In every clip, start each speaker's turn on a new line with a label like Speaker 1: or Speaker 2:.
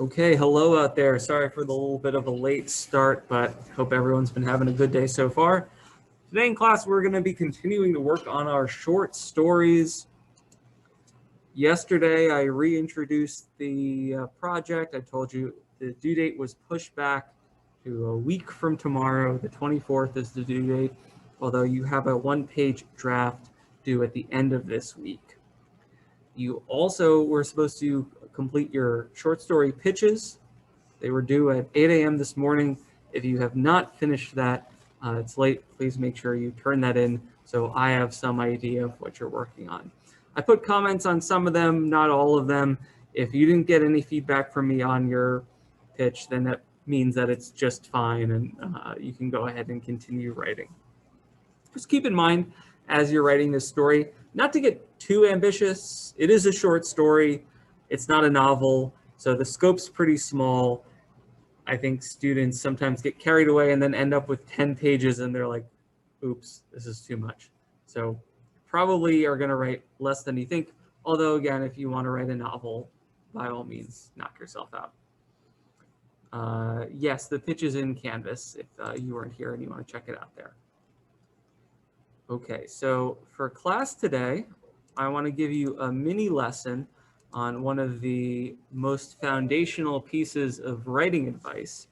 Speaker 1: Okay, hello out there. Sorry for the little bit of a late start, but hope everyone's been having a good day so far. Today in class, we're going to be continuing to work on our short stories. Yesterday, I reintroduced the project. I told you the due date was pushed back to a week from tomorrow. The 24th is the due date, although you have a one-page draft due at the end of this week. You also were supposed to complete your short story pitches. They were due at 8 a.m. this morning. If you have not finished that, it's late. Please make sure you turn that in so I have some idea of what you're working on. I put comments on some of them, not all of them. If you didn't get any feedback from me on your pitch, then that means that it's just fine and you can go ahead and continue writing. Just keep in mind as you're writing this story, not to get too ambitious. It is a short story. It's not a novel, so the scope's pretty small. I think students sometimes get carried away and then end up with 10 pages and they're like, oops, this is too much. So probably are going to write less than you think. Although, again, if you want to write a novel, by all means, knock yourself out. Yes, the pitch is in Canvas if you weren't here and you want to check it out there. Okay, so for class today, I want to give you a mini lesson on one of the most foundational pieces of writing advice.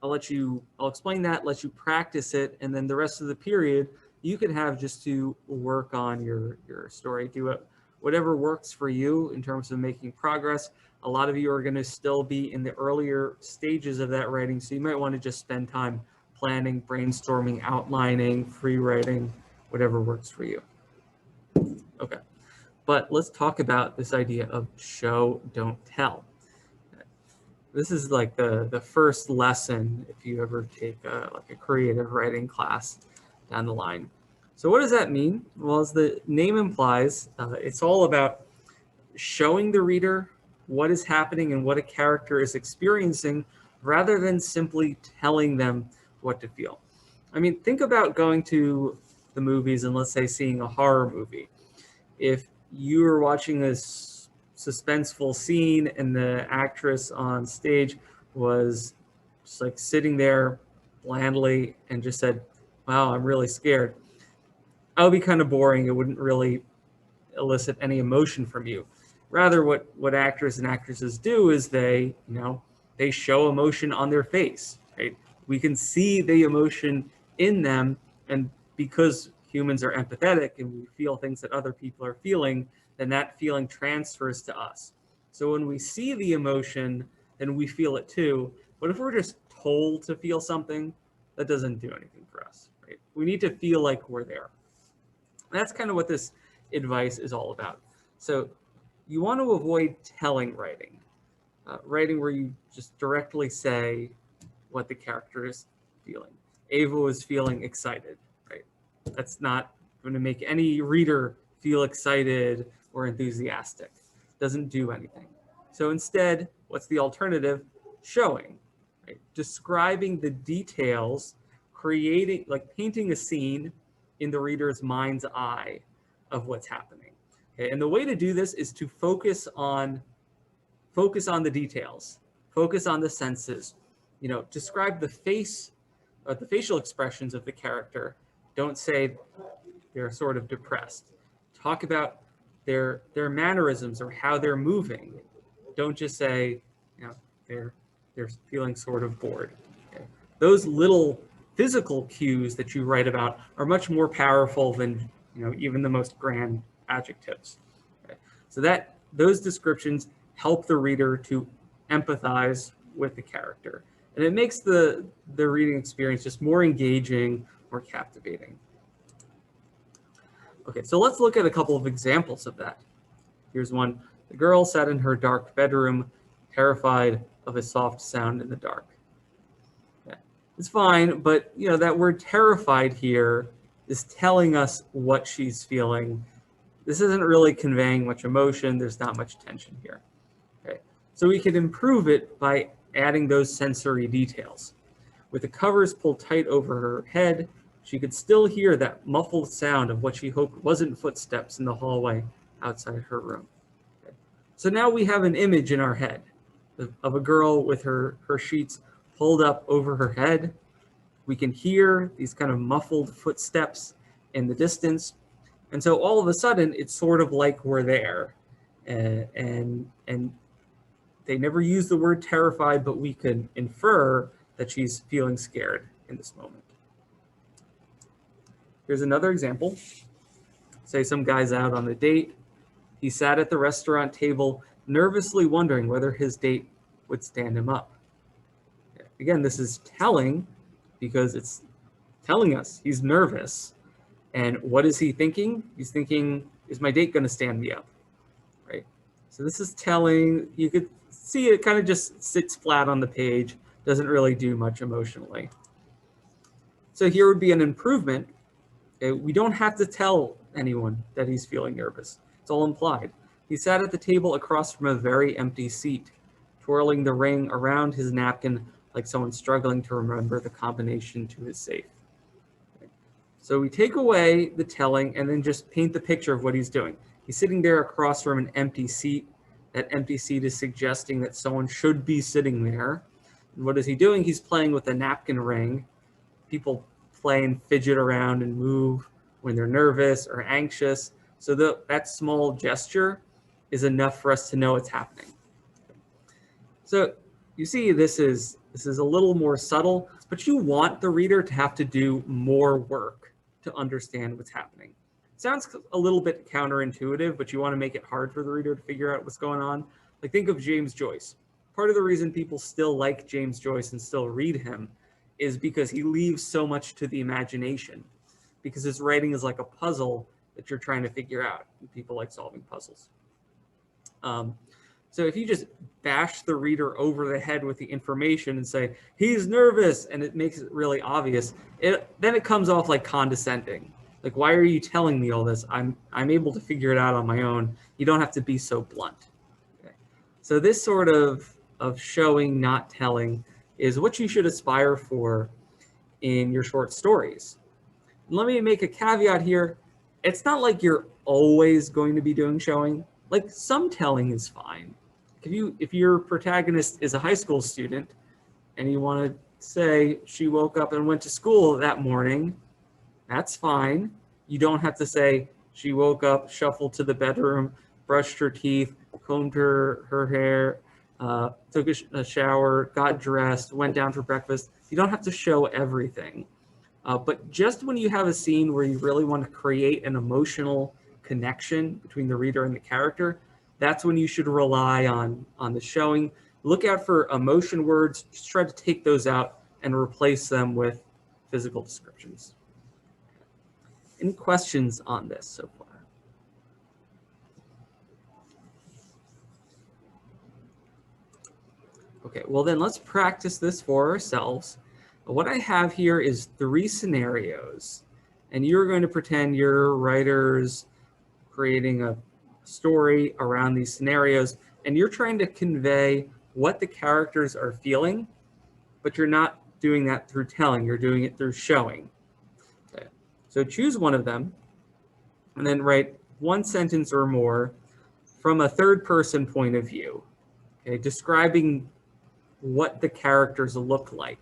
Speaker 1: I'll explain that, let you practice it, and then the rest of the period you can have just to work on your story. Do it, whatever works for you in terms of making progress. A lot of you are going to still be in the earlier stages of that writing, so you might want to just spend time planning, brainstorming, outlining, free writing, whatever works for you. Okay, but let's talk about this idea of show, don't tell. This is like the first lesson if you ever take like a creative writing class down the line. So what does that mean? Well, as the name implies, it's all about showing the reader what is happening and what a character is experiencing rather than simply telling them what to feel. I mean, think about going to the movies and let's say seeing a horror movie. If you were watching this suspenseful scene and the actress on stage was just like sitting there blandly and just said, wow, I'm really scared, that would be kind of boring. It wouldn't really elicit any emotion from you. Rather, what actors and actresses do is they show emotion on their face, right? We can see the emotion in them, and because humans are empathetic and we feel things that other people are feeling, then that feeling transfers to us. So when we see the emotion, then we feel it too. But if we're just told to feel something, that doesn't do anything for us, right? We need to feel like we're there. And that's kind of what this advice is all about. So you want to avoid telling writing, writing where you just directly say what the character is feeling. Ava was feeling excited, right? That's not going to make any reader feel excited or enthusiastic. It doesn't do anything. So instead, what's the alternative? Showing, right? Describing the details, creating, like painting a scene in the reader's mind's eye of what's happening. Okay? And the way to do this is to focus on the details, focus on the senses. Describe the face, the facial expressions of the character. Don't say they're sort of depressed. Talk about their mannerisms or how they're moving. Don't just say, they're feeling sort of bored. Okay? Those little physical cues that you write about are much more powerful than even the most grand adjectives. Okay? So those descriptions help the reader to empathize with the character, and it makes the reading experience just more engaging, more captivating. Okay, so let's look at a couple of examples of that. Here's one. The girl sat in her dark bedroom, terrified of a soft sound in the dark. Yeah, it's fine, but that word terrified here is telling us what she's feeling. This isn't really conveying much emotion. There's not much tension here. Okay, so we could improve it by adding those sensory details. With the covers pulled tight over her head, she could still hear that muffled sound of what she hoped wasn't footsteps in the hallway outside her room. Okay. So now we have an image in our head. of a girl with her sheets pulled up over her head. We can hear these kind of muffled footsteps in the distance. And so all of a sudden, it's sort of like we're there. And they never use the word terrified, but we could infer that she's feeling scared in this moment. Here's another example. Say some guy's out on a date. He sat at the restaurant table, nervously wondering whether his date would stand him up. Again, this is telling because it's telling us he's nervous. And what is he thinking? He's thinking, is my date going to stand me up? Right? So this is telling. You could see it kind of just sits flat on the page, doesn't really do much emotionally. So here would be an improvement. We don't have to tell anyone that he's feeling nervous. It's all implied. He sat at the table across from a very empty seat, twirling the ring around his napkin like someone struggling to remember the combination to his safe. So we take away the telling and then just paint the picture of what he's doing. He's sitting there across from an empty seat. That empty seat is suggesting that someone should be sitting there. And what is he doing? He's playing with a napkin ring. People play and fidget around and move when they're nervous or anxious. So that small gesture is enough for us to know it's happening. So you see, this is a little more subtle, but you want the reader to have to do more work to understand what's happening. It sounds a little bit counterintuitive, but you want to make it hard for the reader to figure out what's going on. Like, think of James Joyce. Part of the reason people still like James Joyce and still read him is because he leaves so much to the imagination, because his writing is like a puzzle that you're trying to figure out. People like solving puzzles. So if you just bash the reader over the head with the information and say, he's nervous, and it makes it really obvious, then it comes off like condescending. Like, why are you telling me all this? I'm able to figure it out on my own. You don't have to be so blunt. Okay. So this sort of showing, not telling, is what you should aspire for in your short stories. And let me make a caveat here. It's not like you're always going to be doing showing. Like, some telling is fine. If your protagonist is a high school student and you want to say she woke up and went to school that morning, that's fine. You don't have to say she woke up, shuffled to the bedroom, brushed her teeth, combed her hair, took a shower, got dressed, went down for breakfast. You don't have to show everything. But just when you have a scene where you really want to create an emotional connection between the reader and the character, that's when you should rely on the showing. Look out for emotion words. Just try to take those out and replace them with physical descriptions. Any questions on this so far? Okay, well then let's practice this for ourselves. What I have here is 3 scenarios, and you're going to pretend you're writers creating a story around these scenarios, and you're trying to convey what the characters are feeling, but you're not doing that through telling, you're doing it through showing. Okay. So choose one of them, and then write 1 sentence or more from a third-person point of view, okay, describing what the characters look like.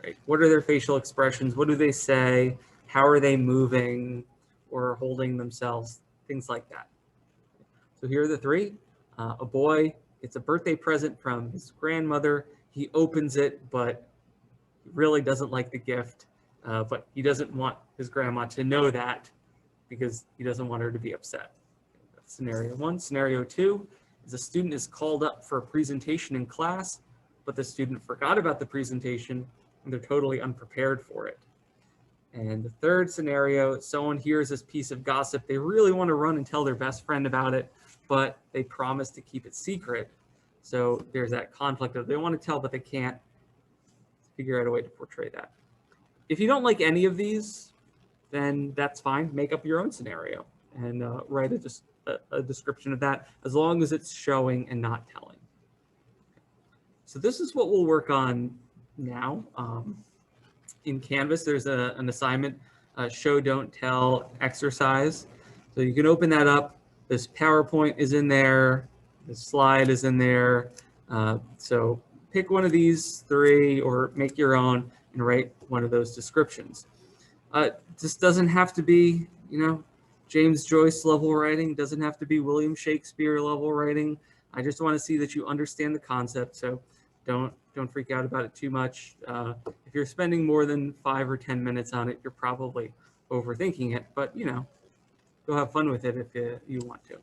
Speaker 1: Right? What are their facial expressions? What do they say? How are they moving or holding themselves? Things like that. So here are the 3. A boy, it's a birthday present from his grandmother. He opens it, but he really doesn't like the gift. But he doesn't want his grandma to know that because he doesn't want her to be upset. That's scenario 1. Scenario 2 is a student is called up for a presentation in class, but the student forgot about the presentation and they're totally unprepared for it. And the 3rd scenario, someone hears this piece of gossip. They really want to run and tell their best friend about it, but they promise to keep it secret. So there's that conflict of they want to tell, but they can't. Figure out a way to portray that. If you don't like any of these, then that's fine. Make up your own scenario and write a description of that, as long as it's showing and not telling. So this is what we'll work on now. In Canvas, there's an assignment, show, don't tell exercise. So you can open that up. This PowerPoint is in there. The slide is in there. So pick one of these 3 or make your own and write one of those descriptions. This doesn't have to be, James Joyce level writing, doesn't have to be William Shakespeare level writing. I just want to see that you understand the concept, so don't freak out about it too much. If you're spending more than 5 or 10 minutes on it, you're probably overthinking it, but go have fun with it if you want to.